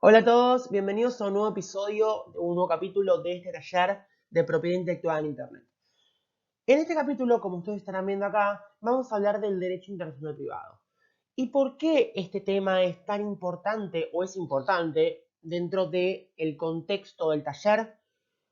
Hola a todos, bienvenidos a un nuevo episodio, un nuevo capítulo de este taller de propiedad intelectual en Internet. En este capítulo, como ustedes estarán viendo acá, vamos a hablar del derecho internacional privado. ¿Y por qué este tema es tan importante o es importante dentro del contexto del taller?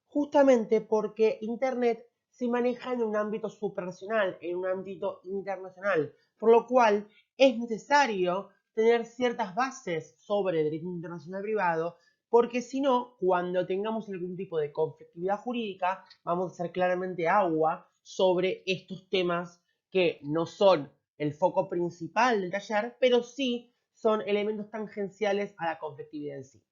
Justamente porque Internet se maneja en un ámbito supranacional, en un ámbito internacional, por lo cual es necesario tener ciertas bases sobre derecho internacional privado, porque si no, cuando tengamos algún tipo de conflictividad jurídica, vamos a hacer claramente agua sobre estos temas que no son el foco principal del taller, pero sí son elementos tangenciales a la conflictividad en sí.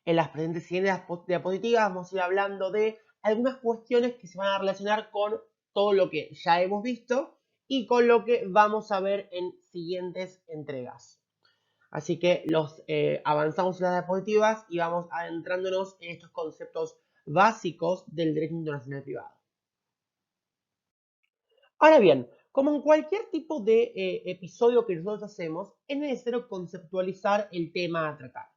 En las presentes siguientes diapositivas vamos a ir hablando de algunas cuestiones que se van a relacionar con todo lo que ya hemos visto y con lo que vamos a ver en siguientes entregas. Así que avanzamos en las diapositivas y vamos adentrándonos en estos conceptos básicos del derecho internacional privado. Ahora bien, como en cualquier tipo de episodio que nosotros hacemos, es necesario conceptualizar el tema a tratar.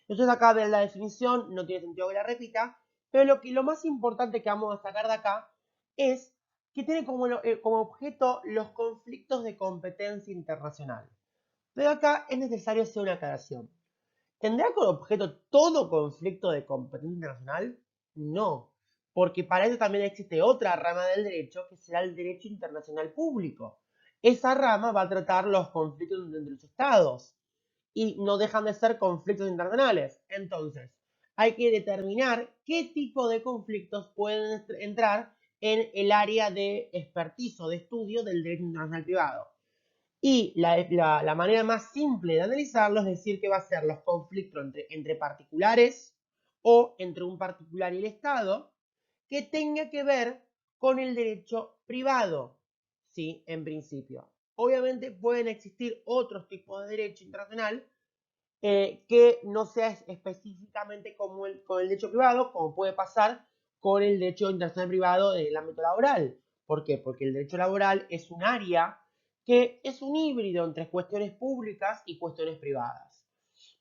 Entonces acá ven la definición, no tiene sentido que la repita, pero lo más importante que vamos a sacar de acá es que tiene como objeto los conflictos de competencia internacional. Pero acá es necesario hacer una aclaración. ¿Tendrá como objeto todo conflicto de competencia internacional? No, porque para eso también existe otra rama del derecho que será el derecho internacional público. Esa rama va a tratar los conflictos entre los estados y no dejan de ser conflictos internacionales. Entonces, hay que determinar qué tipo de conflictos pueden entrar en el área de expertise o de estudio del derecho internacional privado. Y la manera más simple de analizarlo es decir que va a ser los conflictos entre particulares o entre un particular y el Estado que tenga que ver con el derecho privado, ¿sí? En principio. Obviamente pueden existir otros tipos de derecho internacional que no sea específicamente como con el derecho privado, como puede pasar con el derecho internacional privado del ámbito laboral. ¿Por qué? Porque el derecho laboral es un área que es un híbrido entre cuestiones públicas y cuestiones privadas.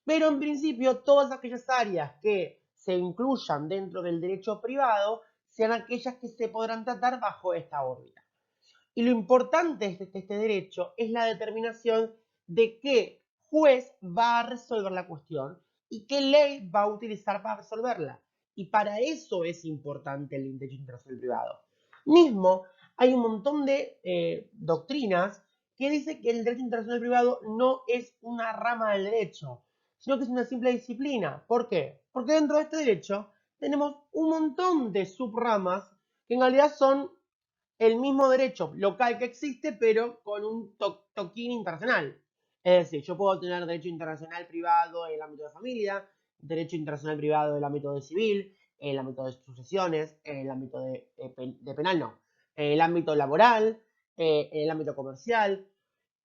Pero en principio todas aquellas áreas que se incluyan dentro del derecho privado sean aquellas que se podrán tratar bajo esta órbita. Y lo importante de este derecho es la determinación de qué juez va a resolver la cuestión y qué ley va a utilizar para resolverla. Y para eso es importante el derecho internacional privado. Mismo, hay un montón de doctrinas que dicen que el derecho internacional privado no es una rama del derecho, sino que es una simple disciplina. ¿Por qué? Porque dentro de este derecho tenemos un montón de subramas que en realidad son el mismo derecho local que existe, pero con un toquín internacional. Es decir, yo puedo tener derecho internacional privado en el ámbito de familia, derecho internacional privado en el ámbito de civil, en el ámbito de sucesiones, en el ámbito de penal, no, en el ámbito laboral, en el ámbito comercial.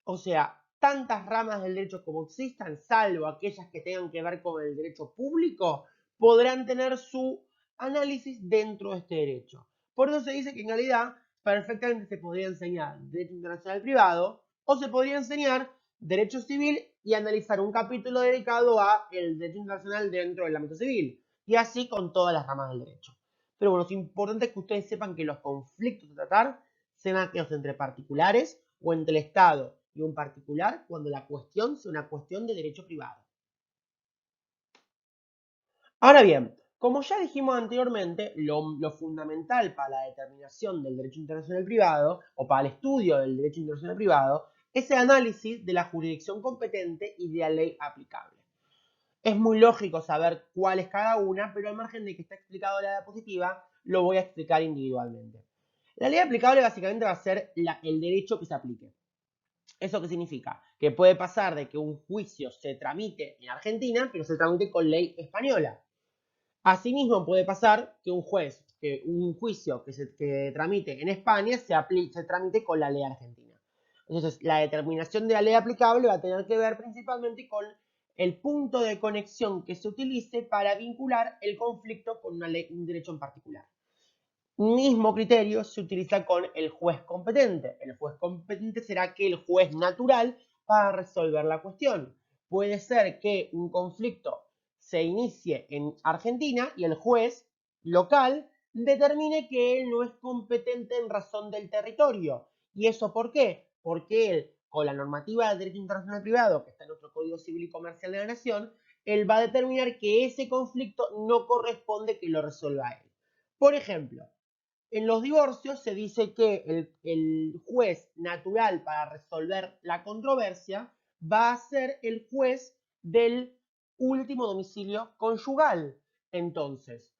O sea, tantas ramas del derecho como existan, salvo aquellas que tengan que ver con el derecho público, podrán tener su análisis dentro de este derecho. Por eso se dice que en realidad perfectamente se podría enseñar derecho internacional privado o se podría enseñar derecho civil y analizar un capítulo dedicado a el derecho internacional dentro del ámbito civil. Y así con todas las ramas del derecho. Pero bueno, es importante que ustedes sepan que los conflictos a tratar sean aquellos entre particulares o entre el Estado y un particular cuando la cuestión sea una cuestión de derecho privado. Ahora bien, como ya dijimos anteriormente, lo fundamental para la determinación del derecho internacional privado o para el estudio del derecho internacional privado es el análisis de la jurisdicción competente y de la ley aplicable. Es muy lógico saber cuál es cada una, pero al margen de que está explicado en la diapositiva, lo voy a explicar individualmente. La ley aplicable básicamente va a ser el derecho que se aplique. ¿Eso qué significa? Que puede pasar de que un juicio se tramite en Argentina, pero se tramite con ley española. Asimismo, puede pasar que un juicio que tramite en España se tramite con la ley argentina. Entonces, la determinación de la ley aplicable va a tener que ver principalmente con el punto de conexión que se utilice para vincular el conflicto con un derecho en particular. Mismo criterio se utiliza con el juez competente. El juez competente será aquel juez natural para resolver la cuestión. Puede ser que un conflicto se inicie en Argentina y el juez local determine que él no es competente en razón del territorio. ¿Y eso por qué? Porque él, con la normativa del derecho internacional privado, que está en nuestro Código Civil y Comercial de la Nación, él va a determinar que ese conflicto no corresponde que lo resuelva él. Por ejemplo, en los divorcios se dice que el juez natural para resolver la controversia va a ser el juez del último domicilio conyugal. Entonces,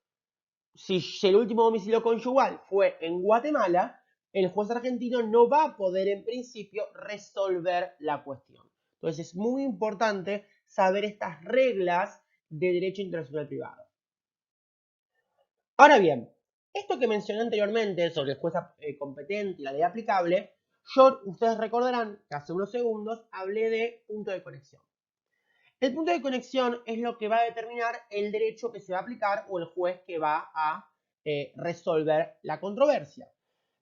si el último domicilio conyugal fue en Guatemala, el juez argentino no va a poder en principio resolver la cuestión. Entonces es muy importante saber estas reglas de derecho internacional privado. Ahora bien, esto que mencioné anteriormente sobre el juez competente y la ley aplicable, ustedes recordarán que hace unos segundos hablé de punto de conexión. El punto de conexión es lo que va a determinar el derecho que se va a aplicar o el juez que va a resolver la controversia.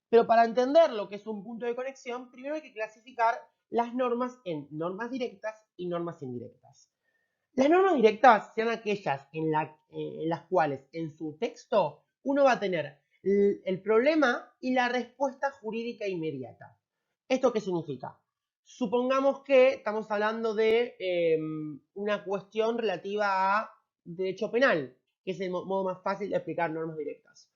Pero para entender lo que es un punto de conexión, primero hay que clasificar las normas en normas directas y normas indirectas. Las normas directas sean aquellas en las cuales en su texto uno va a tener el problema y la respuesta jurídica inmediata. ¿Esto qué significa? Supongamos que estamos hablando de una cuestión relativa a derecho penal, que es el modo más fácil de explicar normas directas.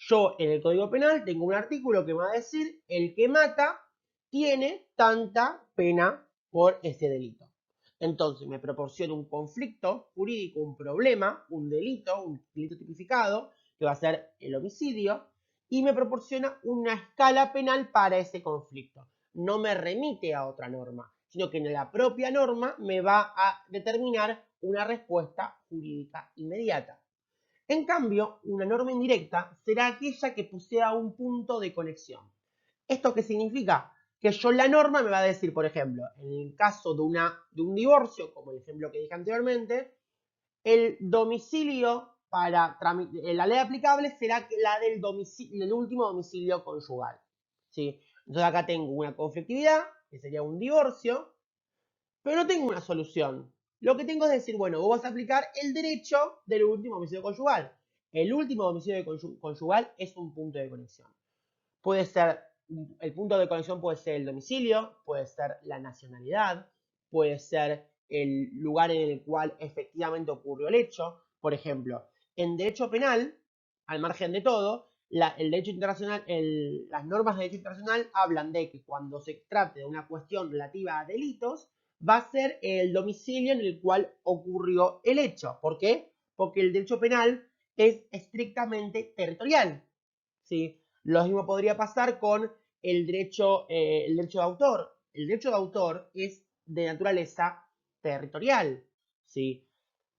Yo en el Código Penal tengo un artículo que me va a decir el que mata tiene tanta pena por ese delito. Entonces me proporciona un conflicto jurídico, un problema, un delito tipificado, que va a ser el homicidio, y me proporciona una escala penal para ese conflicto. No me remite a otra norma, sino que en la propia norma me va a determinar una respuesta jurídica inmediata. En cambio, una norma indirecta será aquella que posea un punto de conexión. ¿Esto qué significa? Que yo la norma me va a decir, por ejemplo, en el caso de un divorcio, como el ejemplo que dije anteriormente, el domicilio para la ley aplicable será la del último domicilio conyugal. ¿Sí? Entonces acá tengo una conflictividad, que sería un divorcio, pero no tengo una solución. Lo que tengo es decir, bueno, vos vas a aplicar el derecho del último domicilio conyugal. El último domicilio conyugal es un punto de conexión. Puede ser, el punto de conexión puede ser el domicilio, puede ser la nacionalidad, puede ser el lugar en el cual efectivamente ocurrió el hecho. Por ejemplo, en derecho penal, al margen de todo, el derecho internacional, las normas de derecho internacional hablan de que cuando se trate de una cuestión relativa a delitos, va a ser el domicilio en el cual ocurrió el hecho. ¿Por qué? Porque el derecho penal es estrictamente territorial. ¿Sí? Lo mismo podría pasar con el derecho de autor. El derecho de autor es de naturaleza territorial. ¿Sí?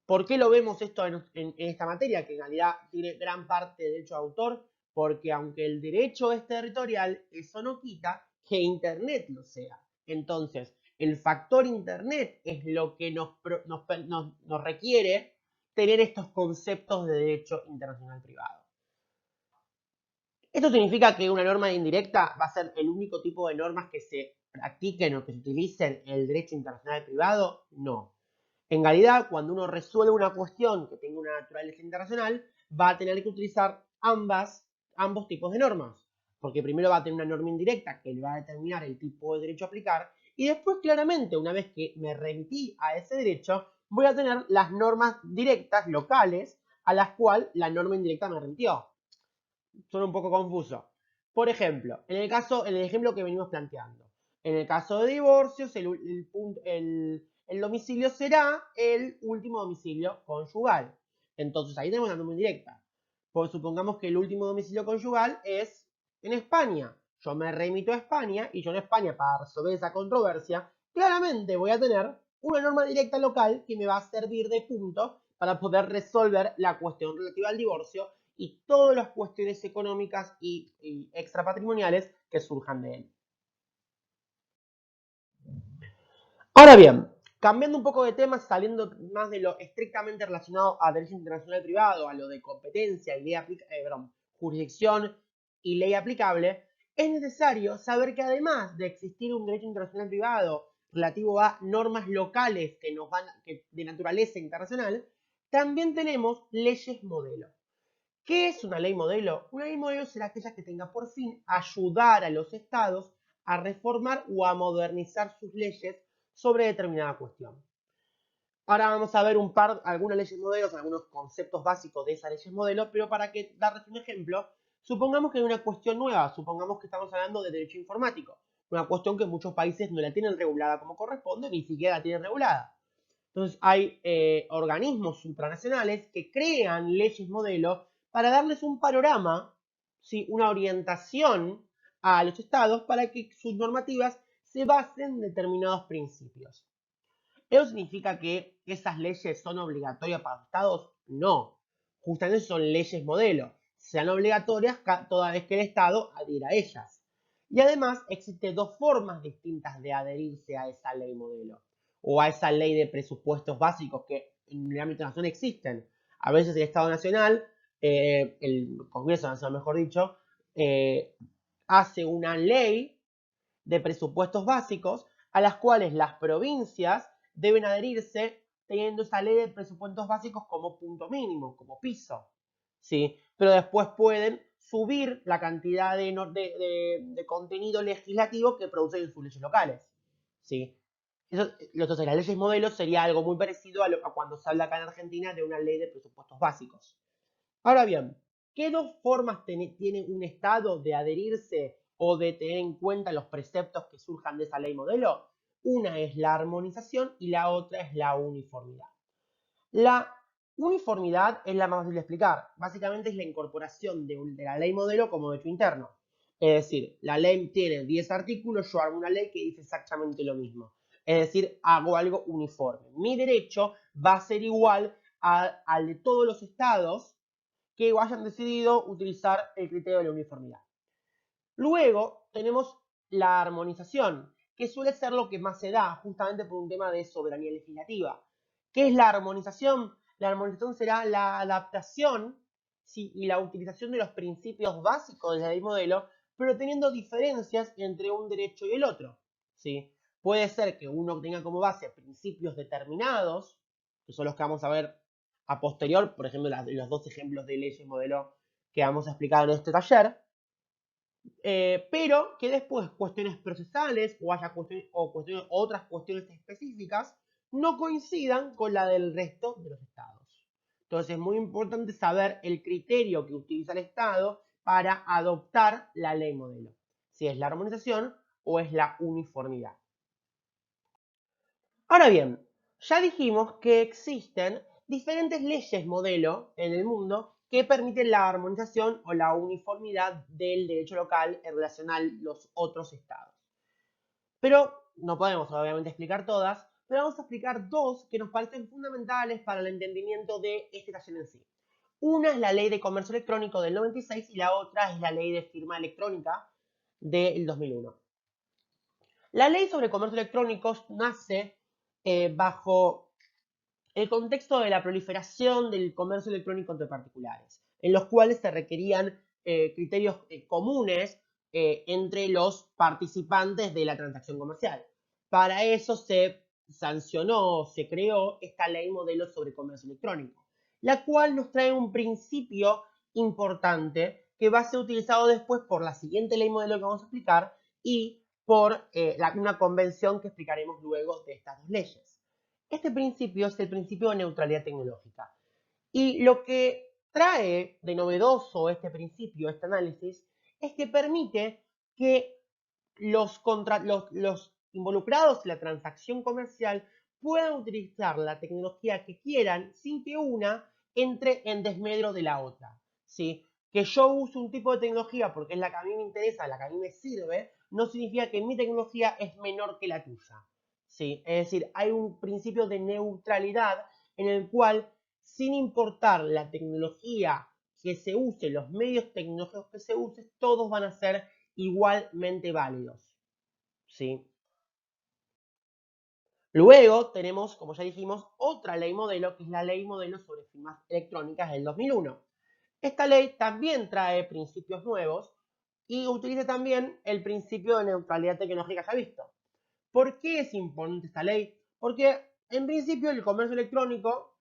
¿Por qué lo vemos esto en esta materia? Que en realidad tiene gran parte de derecho de autor, porque aunque el derecho es territorial, eso no quita que Internet lo sea. Entonces, el factor Internet es lo que nos requiere tener estos conceptos de derecho internacional privado. ¿Esto significa que una norma indirecta va a ser el único tipo de normas que se practiquen o que se utilicen en el derecho internacional privado? No. En realidad, cuando uno resuelve una cuestión que tenga una naturaleza internacional, va a tener que utilizar ambos tipos de normas. Porque primero va a tener una norma indirecta que le va a determinar el tipo de derecho a aplicar y después claramente, una vez que me remití a ese derecho, voy a tener las normas directas locales a las cuales la norma indirecta me remitió. Son un poco confuso. Por ejemplo, en el ejemplo que venimos planteando, en el caso de divorcios, el domicilio será el último domicilio conyugal. Entonces ahí tenemos una norma indirecta. Pues supongamos que el último domicilio conyugal es en España. Yo me remito a España y yo en España, para resolver esa controversia, claramente voy a tener una norma directa local que me va a servir de punto para poder resolver la cuestión relativa al divorcio y todas las cuestiones económicas y extrapatrimoniales que surjan de él. Ahora bien, cambiando un poco de tema, saliendo más de lo estrictamente relacionado a derecho internacional privado, a lo de competencia y jurisdicción y ley aplicable, es necesario saber que además de existir un derecho internacional privado relativo a normas locales que de naturaleza internacional, También tenemos leyes modelo. ¿Qué es una ley modelo? Una ley modelo será aquella que tenga por fin ayudar a los estados a reformar o a modernizar sus leyes sobre determinada cuestión. Ahora vamos a ver algunas leyes modelos, algunos conceptos básicos de esas leyes modelos, pero para darles un ejemplo, supongamos que hay una cuestión nueva, supongamos que estamos hablando de derecho informático, una cuestión que muchos países no la tienen regulada como corresponde, ni siquiera la tienen regulada. Entonces hay organismos supranacionales que crean leyes modelo para darles un panorama, ¿sí? Una orientación a los estados para que sus normativas se basen en determinados principios. ¿Eso significa que esas leyes son obligatorias para los estados? No. Justamente son leyes modelo. Sean obligatorias toda vez que el estado adhiera a ellas. Y además existen dos formas distintas de adherirse a esa ley modelo o a esa ley de presupuestos básicos que en el ámbito nacional existen. A veces el Estado Nacional, el Congreso Nacional mejor dicho, hace una ley de presupuestos básicos a las cuales las provincias deben adherirse teniendo esa ley de presupuestos básicos como punto mínimo, como piso, ¿sí? Pero después pueden subir la cantidad de contenido legislativo que producen en sus leyes locales, ¿sí? Entonces, las leyes modelos sería algo muy parecido a cuando se habla acá en Argentina de una ley de presupuestos básicos. Ahora bien, ¿qué dos formas tiene un Estado de adherirse o de tener en cuenta los preceptos que surjan de esa ley modelo? Una es la armonización y la otra es la uniformidad. La uniformidad es la más fácil de explicar. Básicamente es la incorporación de la ley modelo como derecho interno. Es decir, la ley tiene 10 artículos, yo hago una ley que dice exactamente lo mismo. Es decir, hago algo uniforme. Mi derecho va a ser igual al de todos los estados que hayan decidido utilizar el criterio de la uniformidad. Luego tenemos la armonización, que suele ser lo que más se da justamente por un tema de soberanía legislativa. ¿Qué es la armonización? La armonización será la adaptación, ¿sí? Y la utilización de los principios básicos de la ley modelo, pero teniendo diferencias entre un derecho y el otro, ¿sí? Puede ser que uno tenga como base principios determinados, que son los que vamos a ver a posterior, por ejemplo, los dos ejemplos de leyes modelo que vamos a explicar en este taller, pero que después cuestiones procesales o haya otras cuestiones específicas no coincidan con la del resto de los estados. Entonces es muy importante saber el criterio que utiliza el Estado para adoptar la ley modelo, si es la armonización o es la uniformidad. Ahora bien, ya dijimos que existen diferentes leyes modelo en el mundo que permiten la armonización o la uniformidad del derecho local en relación a los otros estados. Pero no podemos obviamente explicar todas, pero vamos a explicar dos que nos parecen fundamentales para el entendimiento de este taller en sí. Una es la ley de comercio electrónico del 96 y la otra es la ley de firma electrónica del 2001. La ley sobre comercio electrónico nace bajo el contexto de la proliferación del comercio electrónico entre particulares, en los cuales se requerían criterios comunes entre los participantes de la transacción comercial. Para eso se sancionó, se creó esta ley modelo sobre comercio electrónico, la cual nos trae un principio importante que va a ser utilizado después por la siguiente ley modelo que vamos a explicar y por una convención que explicaremos luego de estas dos leyes. Este principio es el principio de neutralidad tecnológica. Y lo que trae de novedoso este principio, este análisis, es que permite que los involucrados en la transacción comercial puedan utilizar la tecnología que quieran sin que una entre en desmedro de la otra, ¿sí? Que yo use un tipo de tecnología porque es la que a mí me interesa, la que a mí me sirve, no significa que mi tecnología es menor que la tuya, ¿sí? Es decir, hay un principio de neutralidad en el cual, sin importar la tecnología que se use, los medios tecnológicos que se usen, todos van a ser igualmente válidos, ¿sí? Luego tenemos, como ya dijimos, otra ley modelo, que es la ley modelo sobre firmas electrónicas del 2001. Esta ley también trae principios nuevos y utiliza también el principio de neutralidad tecnológica ya visto. ¿Por qué es importante esta ley? Porque en principio el comercio electrónico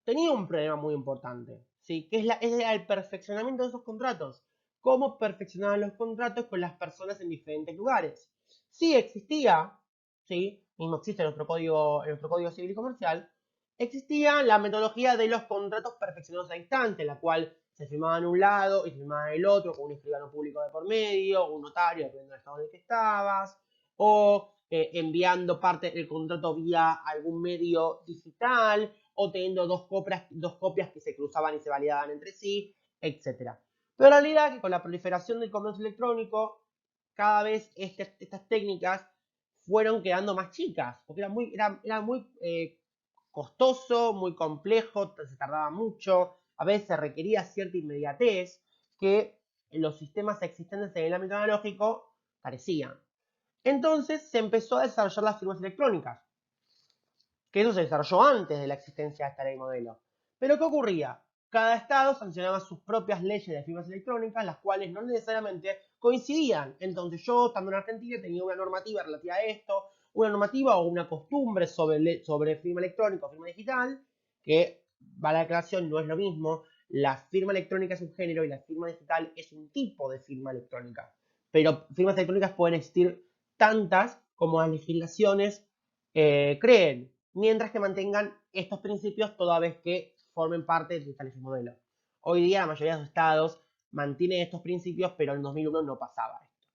tenía un problema muy importante, ¿sí? Que es el perfeccionamiento de esos contratos. Cómo perfeccionaban los contratos con las personas en diferentes lugares. Sí existía, ¿sí? Mismo existe en nuestro código civil y comercial, existía la metodología de los contratos perfeccionados a distancia, en la cual se firmaba en un lado y se firmaba en el otro, con un escribano público de por medio, un notario, dependiendo del estado en el que estabas, o enviando parte del contrato vía algún medio digital, o teniendo dos copias que se cruzaban y se validaban entre sí, etc. Pero en realidad, que con la proliferación del comercio electrónico, cada vez estas técnicas fueron quedando más chicas, porque era muy costoso, muy complejo, se tardaba mucho, a veces requería cierta inmediatez que los sistemas existentes en el ámbito analógico carecían. Entonces se empezó a desarrollar las firmas electrónicas, que eso se desarrolló antes de la existencia de esta ley modelo. Pero ¿qué ocurría? Cada estado sancionaba sus propias leyes de firmas electrónicas, las cuales no necesariamente coincidían. Entonces yo, estando en Argentina, tenía una normativa relativa a esto, una normativa o una costumbre sobre firma electrónica o firma digital, que, vale la aclaración, no es lo mismo. La firma electrónica es un género y la firma digital es un tipo de firma electrónica. Pero firmas electrónicas pueden existir tantas como las legislaciones creen, mientras que mantengan estos principios toda vez que formen parte de esta ley modelo. Hoy día la mayoría de los estados mantienen estos principios, pero en 2001 no pasaba esto.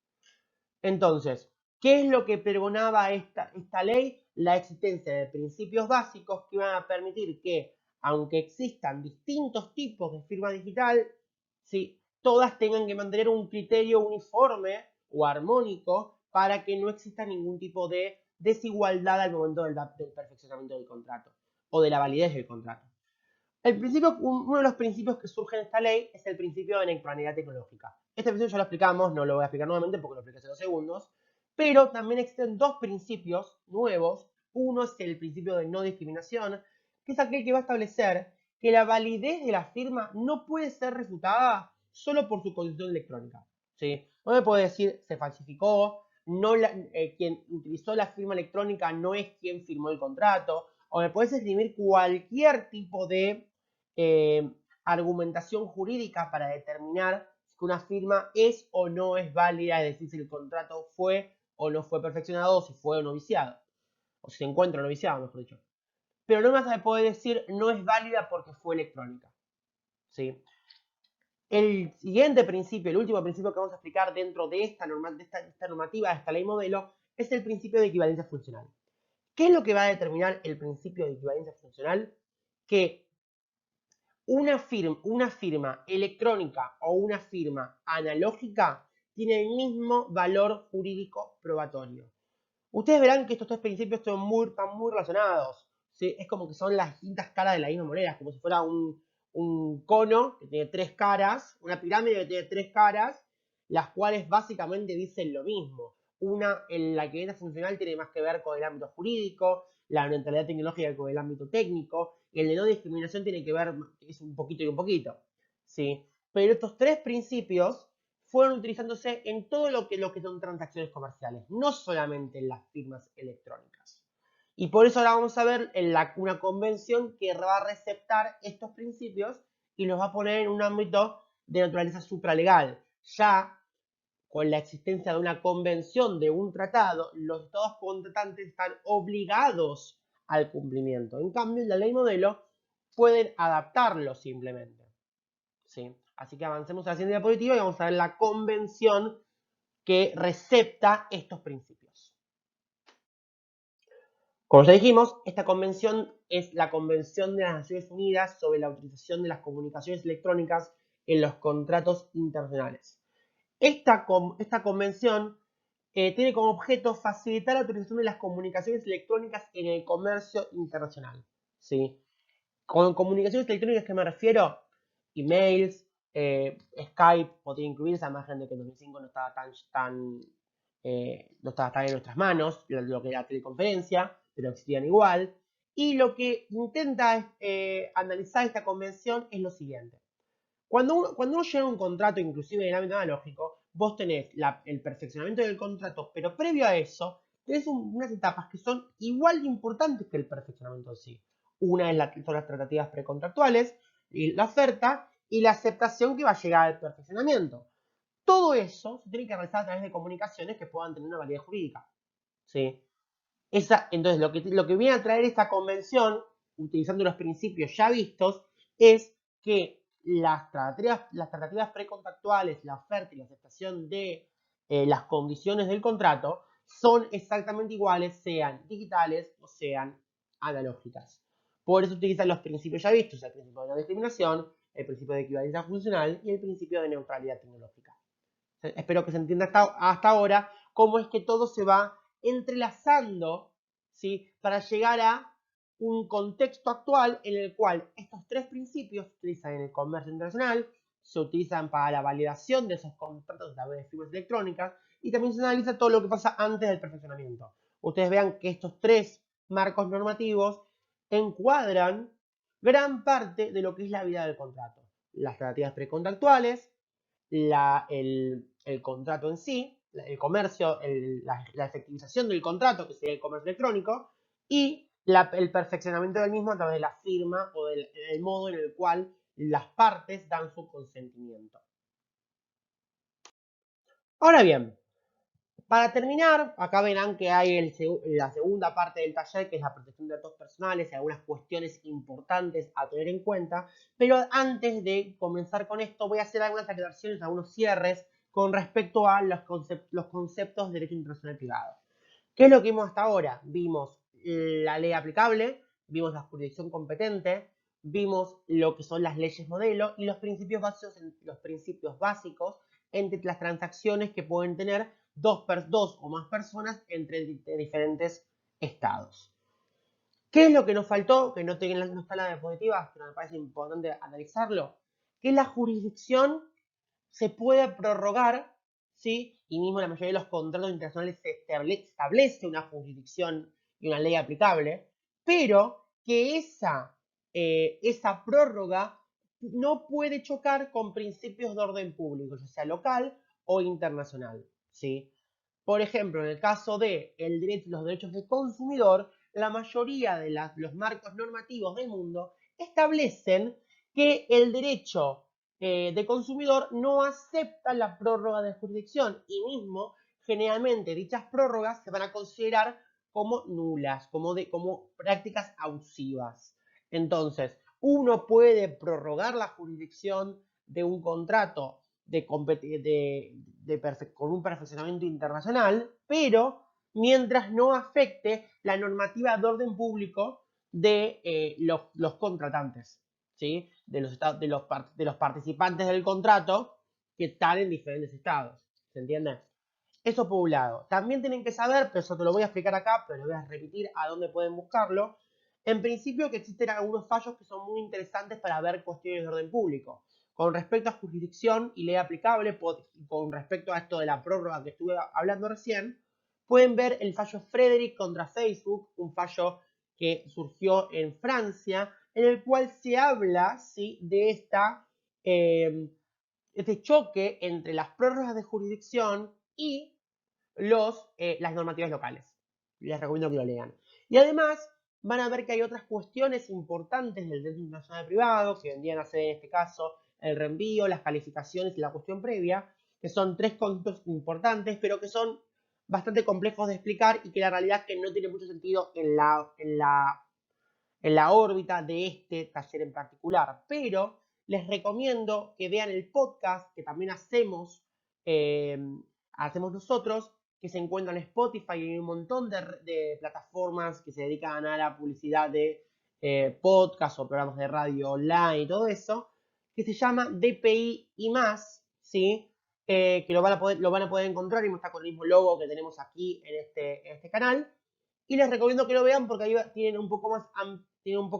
Entonces, ¿qué es lo que pregonaba esta ley? La existencia de principios básicos que iban a permitir que, aunque existan distintos tipos de firma digital, ¿sí?, todas tengan que mantener un criterio uniforme o armónico para que no exista ningún tipo de desigualdad al momento del perfeccionamiento del contrato o de la validez del contrato. Uno de los principios que surge en esta ley es el principio de neutralidad tecnológica. Este principio ya lo explicamos, no lo voy a explicar nuevamente porque lo expliqué hace 2 segundos, pero también existen dos principios nuevos. Uno es el principio de no discriminación, que es aquel que va a establecer que la validez de la firma no puede ser refutada solo por su condición electrónica. ¿Sí? No me puede decir se falsificó, quien utilizó la firma electrónica no es quien firmó el contrato, o me puedes escribir cualquier tipo de argumentación jurídica para determinar si una firma es o no es válida, es decir, si el contrato fue o no fue perfeccionado, o si fue o no viciado, o si se encuentra o no viciado, mejor dicho. Pero no me puede decir no es válida porque fue electrónica. ¿Sí? El siguiente principio, el último principio que vamos a explicar dentro de esta normativa, de esta ley modelo, es el principio de equivalencia funcional. ¿Qué es lo que va a determinar el principio de equivalencia funcional? Que una firma electrónica o una firma analógica tiene el mismo valor jurídico probatorio. Ustedes verán que estos tres principios están muy relacionados. ¿Sí? Es como que son las distintas caras de la misma moneda, como si fuera un cono que tiene 3 caras, una pirámide que tiene 3 caras, las cuales básicamente dicen lo mismo. Una, en la equivalencia funcional, tiene más que ver con el ámbito jurídico, la neutralidad tecnológica con el ámbito técnico, y el de no discriminación tiene que ver, es un poquito y un poquito. ¿Sí? Pero estos tres principios fueron utilizándose en todo lo que son transacciones comerciales, no solamente en las firmas electrónicas. Y por eso ahora vamos a ver una convención que va a receptar estos principios y los va a poner en un ámbito de naturaleza supralegal. Ya con la existencia de una convención, de un tratado, los estados contratantes están obligados al cumplimiento. En cambio, en la ley modelo pueden adaptarlo simplemente. ¿Sí? Así que avancemos a la siguiente diapositiva y vamos a ver la convención que recepta estos principios. Como ya dijimos, esta convención es la Convención de las Naciones Unidas sobre la utilización de las comunicaciones electrónicas en los contratos internacionales. Esta convención tiene como objeto facilitar la utilización de las comunicaciones electrónicas en el comercio internacional. ¿Sí? Con comunicaciones electrónicas, ¿qué me refiero? Emails, Skype podría incluirse, además de que en 2005 no estaba no estaba tan en nuestras manos, lo que era la teleconferencia, pero existían igual. Y lo que intenta analizar esta convención es lo siguiente. Cuando uno llega a un contrato, inclusive en el ámbito analógico, vos tenés el perfeccionamiento del contrato, pero previo a eso, tenés unas etapas que son igual de importantes que el perfeccionamiento en sí. Una son las tratativas precontractuales, y la oferta y la aceptación que va a llegar al perfeccionamiento. Todo eso se tiene que realizar a través de comunicaciones que puedan tener una validez jurídica. ¿Sí? Entonces, lo que viene a traer esta convención, utilizando los principios ya vistos, es que las tratativas precontractuales, la oferta y la aceptación de las condiciones del contrato son exactamente iguales, sean digitales o sean analógicas. Por eso utilizan los principios ya vistos, el principio de no discriminación, el principio de equivalencia funcional y el principio de neutralidad tecnológica. Espero que se entienda hasta ahora cómo es que todo se va entrelazando, ¿sí? Para llegar a un contexto actual en el cual estos tres principios se utilizan en el comercio internacional, se utilizan para la validación de esos contratos a través de firmas electrónicas y también se analiza todo lo que pasa antes del perfeccionamiento. Ustedes vean que estos tres marcos normativos encuadran gran parte de lo que es la vida del contrato. Las tratativas precontractuales, el contrato en sí, el comercio, la efectivización del contrato, que sería el comercio electrónico, y el perfeccionamiento del mismo a través de la firma o del modo en el cual las partes dan su consentimiento. Ahora bien, para terminar, acá verán que hay la segunda parte del taller, que es la protección de datos personales y algunas cuestiones importantes a tener en cuenta. Pero antes de comenzar con esto, voy a hacer algunas aclaraciones, algunos cierres con respecto a los conceptos de derecho internacional privado. ¿Qué es lo que vimos hasta ahora? Vimos la ley aplicable, vimos la jurisdicción competente, vimos lo que son las leyes modelo y los principios básicos entre las transacciones que pueden tener dos o más personas entre diferentes estados. ¿Qué es lo que nos faltó? Que no está en la diapositiva, pero me parece importante analizarlo. Que la jurisdicción se puede prorrogar, ¿sí? Y mismo la mayoría de los contratos internacionales se establece una jurisdicción y una ley aplicable, pero que esa prórroga no puede chocar con principios de orden público, ya sea local o internacional, ¿sí? Por ejemplo, en el caso de los derechos del consumidor, la mayoría de los marcos normativos del mundo establecen que el derecho de consumidor no acepta la prórroga de jurisdicción y mismo generalmente dichas prórrogas se van a considerar como nulas, como prácticas abusivas. Entonces, uno puede prorrogar la jurisdicción de un contrato con un perfeccionamiento internacional, pero mientras no afecte la normativa de orden público de los contratantes, ¿sí? De los participantes del contrato que están en diferentes estados. ¿Se entiende? Eso por un lado. También tienen que saber, pero eso te lo voy a explicar acá, pero lo voy a repetir a dónde pueden buscarlo. En principio que existen algunos fallos que son muy interesantes para ver cuestiones de orden público. Con respecto a jurisdicción y ley aplicable, con respecto a esto de la prórroga que estuve hablando recién, pueden ver el fallo Frederick contra Facebook, un fallo que surgió en Francia, en el cual se habla, ¿sí?, de este choque entre las prórrogas de jurisdicción y las normativas locales. Les recomiendo que lo lean. Y además van a ver que hay otras cuestiones importantes del derecho internacional privado, que vendrían a ser en este caso el reenvío, las calificaciones y la cuestión previa, que son tres conceptos importantes, pero que son bastante complejos de explicar y que la realidad es que no tiene mucho sentido en la órbita de este taller en particular. Pero les recomiendo que vean el podcast que también hacemos nosotros, que se encuentra en Spotify y en un montón de plataformas que se dedican a la publicidad de podcast o programas de radio online y todo eso, que se llama DPI y más, ¿sí? Que lo van a poder encontrar y está con el mismo logo que tenemos aquí en este canal. Y les recomiendo que lo vean porque ahí tienen un poco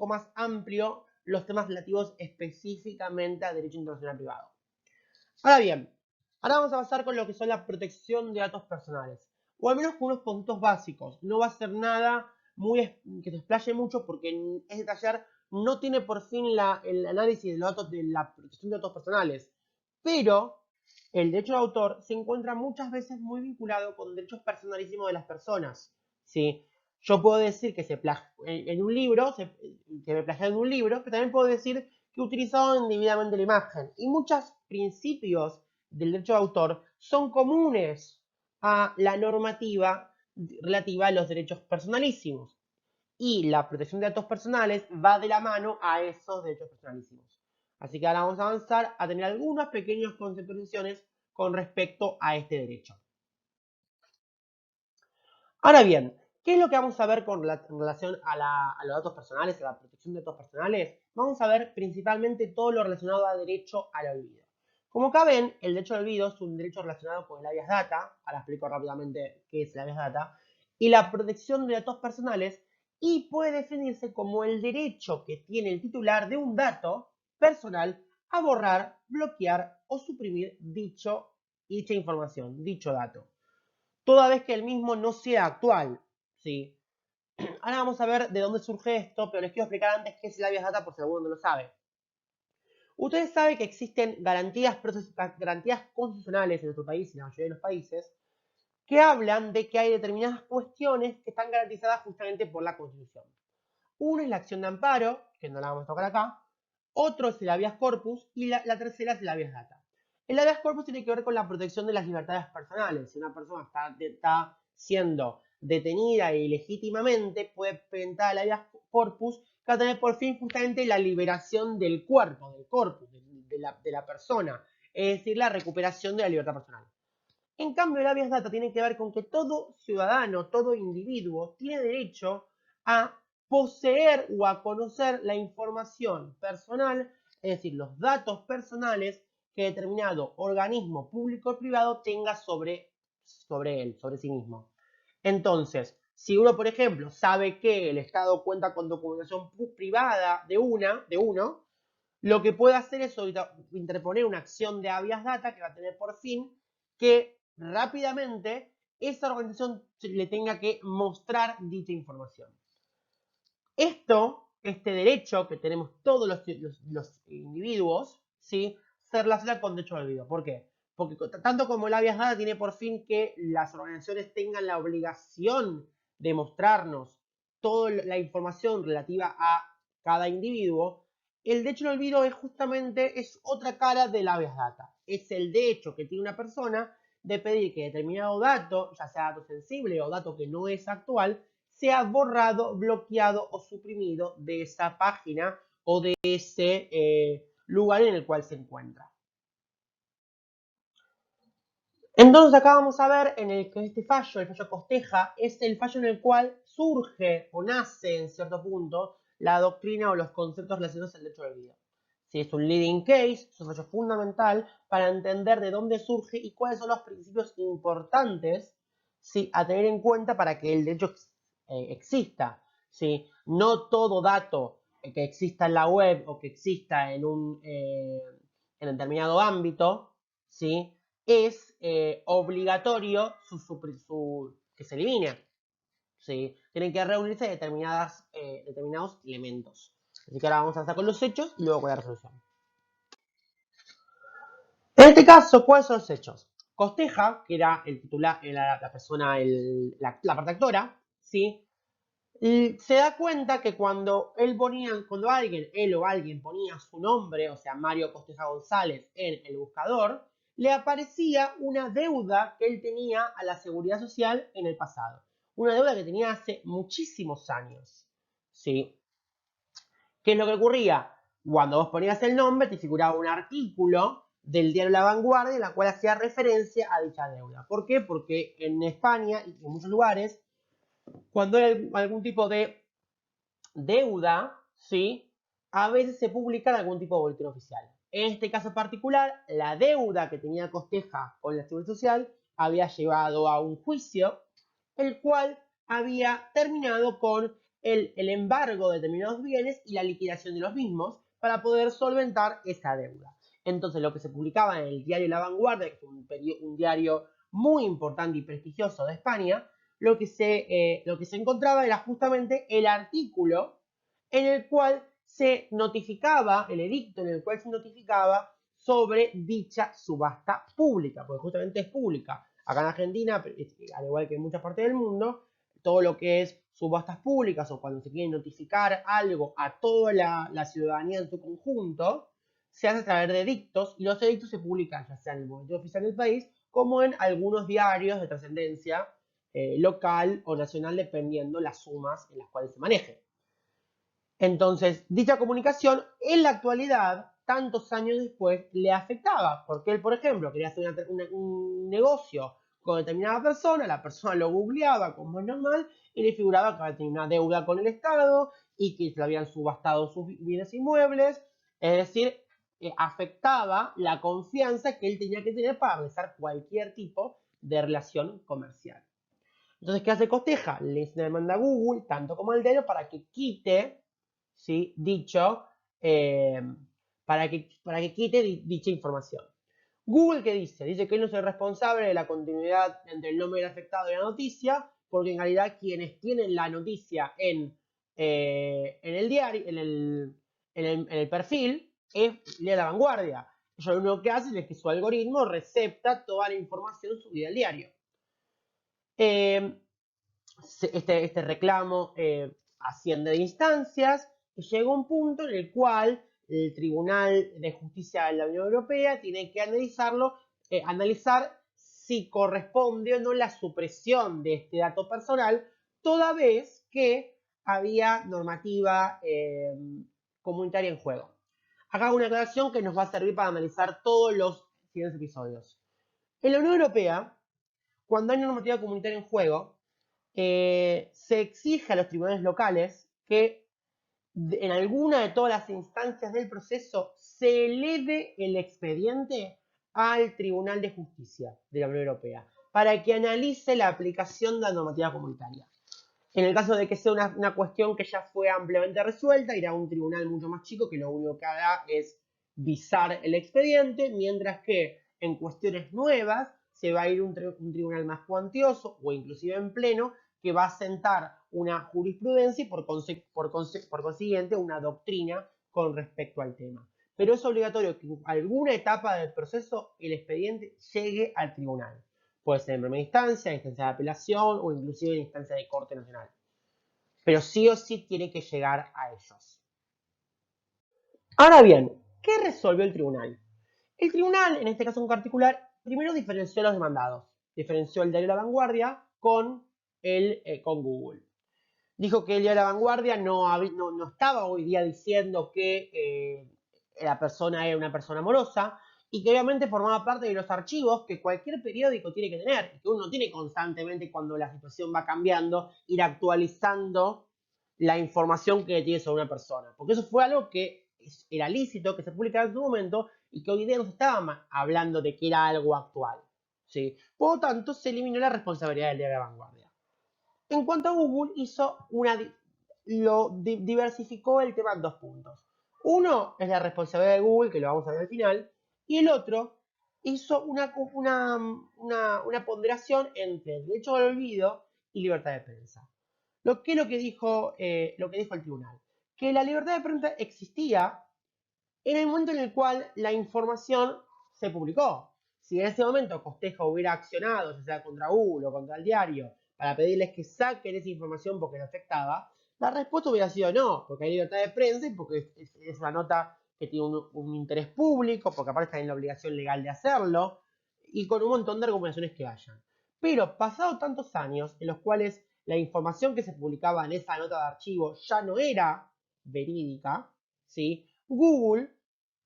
más amplio los temas relativos específicamente a derecho internacional privado. Ahora bien, ahora vamos a pasar con lo que son la protección de datos personales, o al menos con unos puntos básicos. No va a ser nada que se explaye mucho porque en este taller no tiene por fin el análisis de los datos de la protección de datos personales, pero el derecho de autor se encuentra muchas veces muy vinculado con derechos personalísimos de las personas, ¿sí? Yo puedo decir que en un libro, que me plagié en un libro, pero también puedo decir que he utilizado indebidamente la imagen. Y muchos principios del derecho de autor son comunes a la normativa relativa a los derechos personalísimos. Y la protección de datos personales va de la mano a esos derechos personalísimos. Así que ahora vamos a avanzar a tener algunas pequeñas conceptualizaciones con respecto a este derecho. Ahora bien, ¿qué es lo que vamos a ver en relación a los datos personales, a la protección de datos personales? Vamos a ver principalmente todo lo relacionado al derecho al olvido. Como acá ven, el derecho al olvido es un derecho relacionado con el habeas data, ahora explico rápidamente qué es el habeas data, y la protección de datos personales, y puede definirse como el derecho que tiene el titular de un dato personal a borrar, bloquear o suprimir dicha información, dicho dato, toda vez que el mismo no sea actual, ¿sí? Ahora vamos a ver de dónde surge esto, pero les quiero explicar antes qué es el habeas data por si alguno no lo sabe. Ustedes saben que existen garantías constitucionales en nuestro país y en la mayoría de los países que hablan de que hay determinadas cuestiones que están garantizadas justamente por la Constitución. Uno es la acción de amparo, que no la vamos a tocar acá. Otro es el habeas corpus y la tercera es el habeas data. El habeas corpus tiene que ver con la protección de las libertades personales. Si una persona está siendo detenida ilegítimamente, puede presentar el habeas corpus que va a tener por fin justamente la liberación del cuerpo, del corpus, de la persona. Es decir, la recuperación de la libertad personal. En cambio, el habeas data tiene que ver con que todo ciudadano, todo individuo, tiene derecho a poseer o a conocer la información personal, es decir, los datos personales que determinado organismo público o privado tenga sobre él, sobre sí mismo. Entonces, si uno, por ejemplo, sabe que el Estado cuenta con documentación privada de uno, lo que puede hacer es interponer una acción de habeas data que va a tener por fin que rápidamente esa organización le tenga que mostrar dicha información. Este derecho que tenemos todos los individuos, ¿sí?, se relaciona con derecho al olvido. ¿Por qué? Porque tanto como el habeas data tiene por fin que las organizaciones tengan la obligación de mostrarnos toda la información relativa a cada individuo, el derecho al olvido es otra cara del habeas data. Es el derecho que tiene una persona de pedir que determinado dato, ya sea dato sensible o dato que no es actual, sea borrado, bloqueado o suprimido de esa página o de ese lugar en el cual se encuentra. Entonces acá vamos a ver en este fallo, el fallo Costeja, es el fallo en el cual surge o nace en cierto punto la doctrina o los conceptos relacionados al derecho al olvido. Si es un leading case, es un fallo fundamental para entender de dónde surge y cuáles son los principios importantes, ¿sí?, a tener en cuenta para que el derecho exista. ¿Sí? No todo dato que exista en la web o que exista en determinado ámbito, ¿sí?, es obligatorio que se elimine. ¿Sí? Tienen que reunirse determinados elementos. Así que ahora vamos a empezar con los hechos y luego con la resolución. En este caso, ¿cuáles son los hechos? Costeja, que era el titular, la persona, la parte actora, ¿sí?, y se da cuenta que cuando él o alguien ponía su nombre, o sea, Mario Costeja González, en el buscador, le aparecía una deuda que él tenía a la Seguridad Social en el pasado. Una deuda que tenía hace muchísimos años. ¿Sí? ¿Qué es lo que ocurría? Cuando vos ponías el nombre, te figuraba un artículo del diario La Vanguardia en la cual hacía referencia a dicha deuda. ¿Por qué? Porque en España y en muchos lugares, cuando hay algún tipo de deuda, ¿sí?, a veces se publica en algún tipo de boletín oficial. En este caso particular, la deuda que tenía Costeja con la Seguridad Social había llevado a un juicio, el cual había terminado con el embargo de determinados bienes y la liquidación de los mismos para poder solventar esa deuda. Entonces, lo que se publicaba en el diario La Vanguardia, que es un diario muy importante y prestigioso de España, lo que se encontraba era justamente el artículo en el cual se notificaba, el edicto en el cual se notificaba sobre dicha subasta pública, porque justamente es pública. Acá en Argentina, al igual que en muchas partes del mundo, todo lo que es subastas públicas o cuando se quiere notificar algo a toda la ciudadanía en su conjunto, se hace a través de edictos y los edictos se publican ya sea en el boletín oficial del país como en algunos diarios de trascendencia local o nacional, dependiendo las sumas en las cuales se maneje. Entonces, dicha comunicación en la actualidad, tantos años después, le afectaba, porque él, por ejemplo, quería hacer un negocio con determinada persona, la persona lo googleaba como es normal y le figuraba que había tenido una deuda con el Estado y que se habían subastado sus bienes inmuebles, es decir, afectaba la confianza que él tenía que tener para realizar cualquier tipo de relación comercial. Entonces, ¿qué hace Costeja? Le demanda a Google, tanto como al diario, para que quite, ¿sí? Eh, para que quite dicha información. Google, ¿qué dice? Dice que él no es el responsable de la continuidad entre el nombre del afectado y la noticia, porque en realidad quienes tienen la noticia en el diario, en el perfil, es La Vanguardia. Ellos lo único que hacen es que su algoritmo recepta toda la información subida al diario. Este reclamo asciende de instancias y llega a un punto en el cual el Tribunal de Justicia de la Unión Europea tiene que analizar si corresponde o no la supresión de este dato personal, toda vez que había normativa comunitaria en juego. Acá hago una aclaración que nos va a servir para analizar todos los siguientes episodios. En la Unión Europea, cuando hay normativa comunitaria en juego, se exige a los tribunales locales que en alguna de todas las instancias del proceso se eleve el expediente al Tribunal de Justicia de la Unión Europea para que analice la aplicación de la normativa comunitaria. En el caso de que sea una cuestión que ya fue ampliamente resuelta, irá a un tribunal mucho más chico que lo único que hará es visar el expediente, mientras que en cuestiones nuevas se va a ir un tribunal más cuantioso o inclusive en pleno que va a sentar una jurisprudencia y por consiguiente una doctrina con respecto al tema. Pero es obligatorio que en alguna etapa del proceso el expediente llegue al tribunal. Puede ser en primera instancia, en instancia de apelación o inclusive en instancia de corte nacional. Pero sí o sí tiene que llegar a ellos. Ahora bien, ¿qué resolvió el tribunal? El tribunal, en este caso en particular, primero diferenció los demandados. Diferenció el diario La Vanguardia con Google. Dijo que el diario La Vanguardia no estaba hoy día diciendo que la persona era una persona morosa y que obviamente formaba parte de los archivos que cualquier periódico tiene que tener y que uno tiene constantemente cuando la situación va cambiando, ir actualizando la información que tiene sobre una persona. Porque eso fue algo que era lícito, que se publicaba en su momento y que hoy día no se estaba hablando de que era algo actual. ¿Sí? Por lo tanto, se eliminó la responsabilidad del diario La Vanguardia. En cuanto a Google, diversificó el tema en dos puntos. Uno es la responsabilidad de Google, que lo vamos a ver al final, y el otro hizo una ponderación entre el derecho al olvido y libertad de prensa. ¿Qué es lo que dijo el tribunal? Que la libertad de prensa existía en el momento en el cual la información se publicó. Si en ese momento Costeja hubiera accionado, ya sea contra Google o contra el diario, para pedirles que saquen esa información porque le afectaba, la respuesta hubiera sido no, porque hay libertad de prensa y porque es una nota que tiene un interés público, porque aparte está en la obligación legal de hacerlo, y con un montón de argumentaciones que vayan. Pero pasados tantos años en los cuales la información que se publicaba en esa nota de archivo ya no era verídica, ¿sí? Google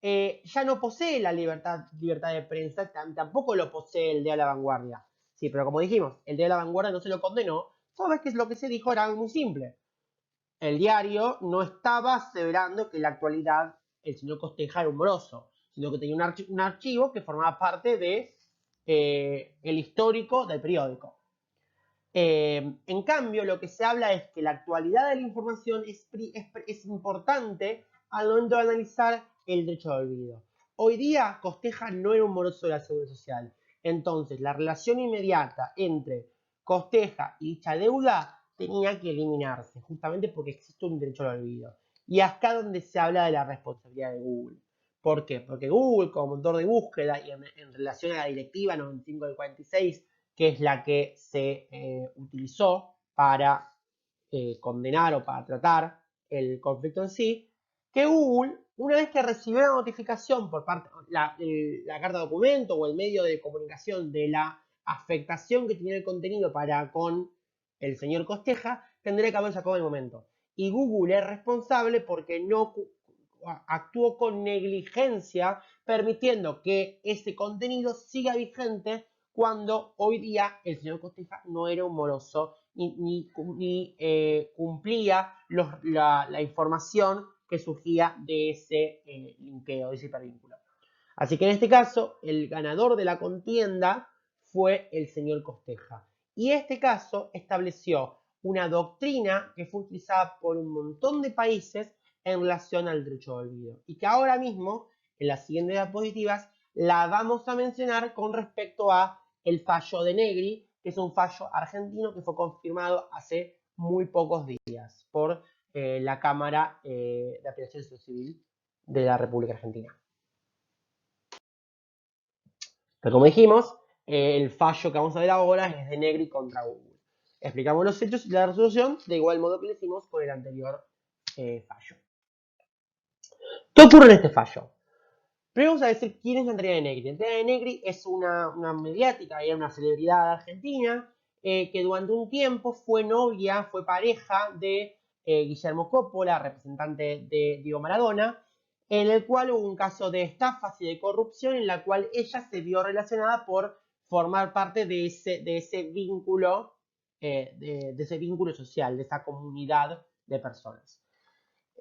ya no posee la libertad de prensa, tampoco lo posee el de La Vanguardia. Sí, pero como dijimos, el de La Vanguardia no se lo condenó. ¿Sabes qué es lo que se dijo? Era muy simple. El diario no estaba aseverando que en la actualidad el señor Costeja era un moroso, sino que tenía un archivo que formaba parte de el histórico del periódico. En cambio, lo que se habla es que la actualidad de la información es importante al momento de analizar el derecho al olvido. Hoy día, Costeja no era un moroso de la Seguridad Social. Entonces, la relación inmediata entre Costeja y dicha deuda tenía que eliminarse, justamente porque existe un derecho al olvido. Y acá donde se habla de la responsabilidad de Google. ¿Por qué? Porque Google, como motor de búsqueda y en relación a la directiva 95 del 46, que es la que se utilizó para condenar o para tratar el conflicto en sí, que Google, una vez que recibió la notificación por parte de la carta de documento o el medio de comunicación de la afectación que tenía el contenido para con el señor Costeja, tendría que haber sacado el momento. Y Google es responsable porque no actuó con negligencia, permitiendo que ese contenido siga vigente cuando hoy día el señor Costeja no era un moroso ni cumplía la información que surgía de ese linkeo, de ese hipervínculo. Así que en este caso, el ganador de la contienda fue el señor Costeja. Y este caso estableció una doctrina que fue utilizada por un montón de países en relación al derecho al olvido. Y que ahora mismo, en las siguientes diapositivas, la vamos a mencionar con respecto a el fallo de Negri, que es un fallo argentino que fue confirmado hace muy pocos días por la Cámara de Apelaciones Civil de la República Argentina. Pero como dijimos, el fallo que vamos a ver ahora es de Negri contra Google. Explicamos los hechos y la resolución de igual modo que lo hicimos con el anterior fallo. ¿Qué ocurre en este fallo? Primero vamos a decir quién es Andrea de Negri. Andrea de Negri es una mediática, era una celebridad argentina que durante un tiempo fue novia, fue pareja de Guillermo Coppola, representante de Diego Maradona, en el cual hubo un caso de estafas y de corrupción en la cual ella se vio relacionada por formar parte de ese vínculo, de ese vínculo social, de esa comunidad de personas.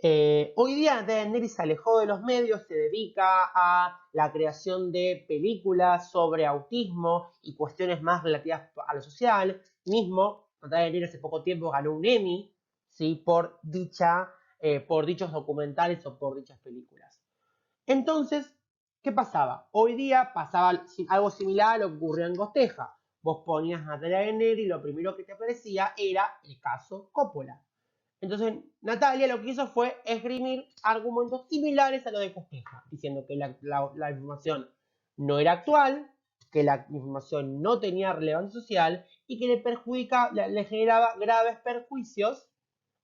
Hoy día Negri se alejó de los medios, se dedica a la creación de películas sobre autismo y cuestiones más relativas a lo social. Mismo, Negri hace poco tiempo ganó un Emmy, ¿sí? por dichos documentales o por dichas películas. Entonces, ¿qué pasaba? Hoy día pasaba algo similar a lo que ocurrió en Costeja. Vos ponías Natalia de Negri y lo primero que te aparecía era el caso Coppola. Entonces, Natalia lo que hizo fue esgrimir argumentos similares a los de Costeja, diciendo que la información no era actual, que la información no tenía relevancia social y que le generaba graves perjuicios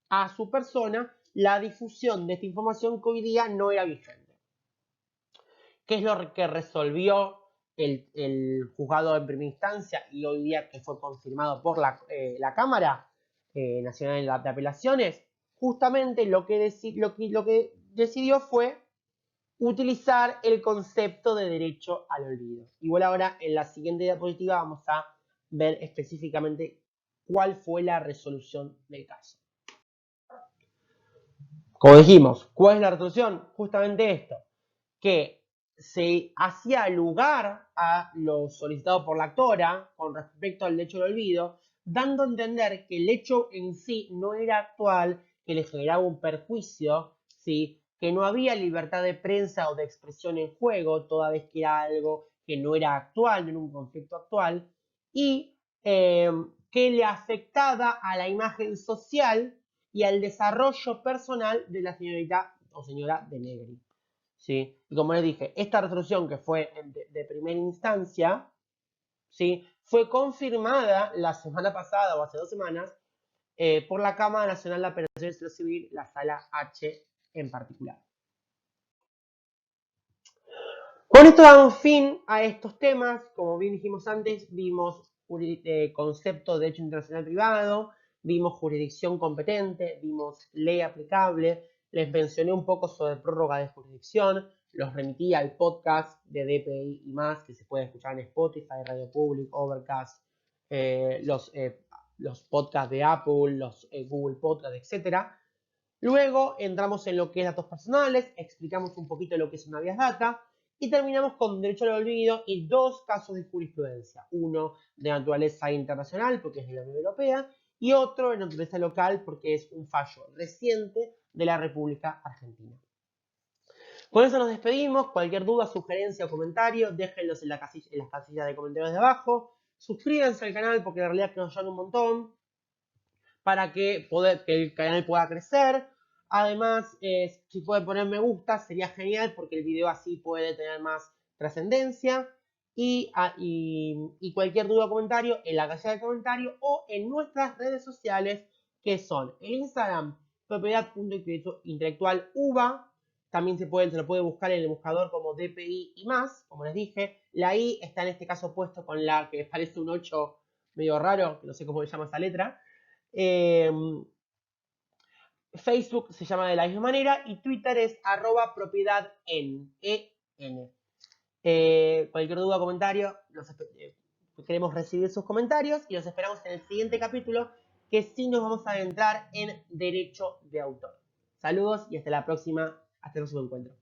a su persona la difusión de esta información que hoy día no era vigente. ¿Qué es lo que resolvió el juzgado en primera instancia y hoy día que fue confirmado por la Cámara Nacional de Apelaciones? Justamente lo que decidió fue utilizar el concepto de derecho al olvido. Igual ahora en la siguiente diapositiva vamos a ver específicamente cuál fue la resolución del caso. Como dijimos, ¿cuál es la resolución? Justamente esto, que se hacía lugar a lo solicitado por la actora con respecto al derecho al olvido, dando a entender que el hecho en sí no era actual, que le generaba un perjuicio, ¿sí? Que no había libertad de prensa o de expresión en juego, toda vez que era algo que no era actual, no era un conflicto actual, y que le afectaba a la imagen social y al desarrollo personal de la señorita o señora de Negri. ¿Sí? Y como les dije, esta resolución que fue de primera instancia, ¿sí? Fue confirmada la semana pasada o hace 2 semanas por la Cámara Nacional de Apelaciones Civil, la Sala H en particular. Con esto damos fin a estos temas. Como bien dijimos antes, vimos concepto de derecho internacional privado, vimos jurisdicción competente, vimos ley aplicable, les mencioné un poco sobre prórroga de jurisdicción, los remití al podcast de DPI y más, que se puede escuchar en Spotify, Radio Public, Overcast, los podcasts de Apple, los Google Podcasts, etc. Luego entramos en lo que es datos personales, explicamos un poquito lo que es una vías data y terminamos con derecho al olvido y 2 casos de jurisprudencia. Uno de naturaleza internacional, porque es de la Unión Europea, y otro de naturaleza local, porque es un fallo reciente de la República Argentina. Con eso nos despedimos. Cualquier duda, sugerencia o comentario, déjenlos en las casillas de comentarios de abajo. Suscríbanse al canal porque en realidad nos ayudan un montón para que el canal pueda crecer. Además, si pueden poner me gusta, sería genial porque el video así puede tener más trascendencia. y cualquier duda o comentario en la casilla de comentarios o en nuestras redes sociales, que son el Instagram, propiedad.intelectual uva. También se lo puede buscar en el buscador como DPI y más, como les dije. La I está en este caso puesto con la que parece un 8 medio raro, que no sé cómo se llama esa letra. Facebook se llama de la misma manera y Twitter es @propiedadn. Cualquier duda o comentario, queremos recibir sus comentarios y los esperamos en el siguiente capítulo, que sí nos vamos a adentrar en derecho de autor. Saludos y hasta el próximo encuentro.